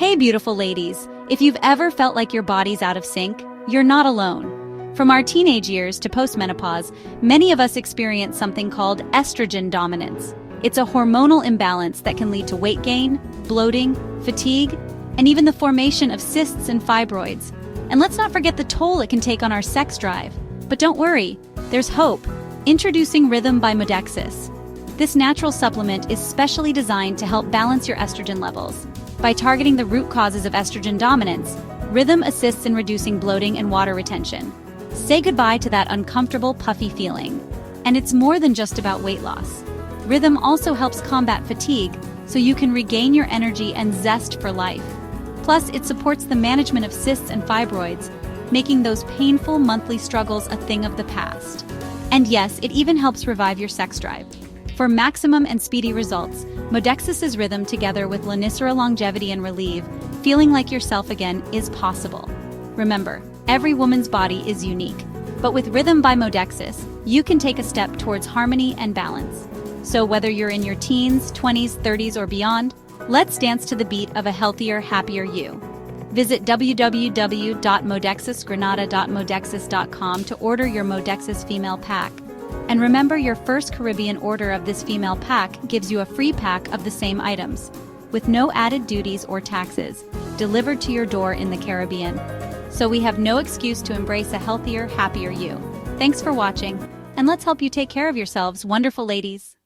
Hey beautiful ladies, if you've ever felt like your body's out of sync, you're not alone. From our teenage years to postmenopause, many of us experience something called estrogen dominance. It's a hormonal imbalance that can lead to weight gain, bloating, fatigue, and even the formation of cysts and fibroids. And let's not forget the toll it can take on our sex drive. But don't worry, there's hope. Introducing Rhythm by Modexis. This natural supplement is specially designed to help balance your estrogen levels. By targeting the root causes of estrogen dominance, Rhythm assists in reducing bloating and water retention. Say goodbye to that uncomfortable, puffy feeling. And it's more than just about weight loss. Rhythm also helps combat fatigue, so you can regain your energy and zest for life. Plus, it supports the management of cysts and fibroids, making those painful monthly struggles a thing of the past. And yes, it even helps revive your sex drive. For maximum and speedy results, Modexis' Rhythm together with Lanicera Longevity and Relieve, feeling like yourself again is possible. Remember, every woman's body is unique, but with Rhythm by Modexis, you can take a step towards harmony and balance. So whether you're in your teens, 20s, 30s, or beyond, let's dance to the beat of a healthier, happier you. Visit www.modexisgranada.modexis.com to order your Modexis Female Pack. And remember, your first Caribbean order of this female pack gives you a free pack of the same items, with no added duties or taxes, delivered to your door in the Caribbean. So we have no excuse to embrace a healthier, happier you. Thanks for watching, and let's help you take care of yourselves, wonderful ladies.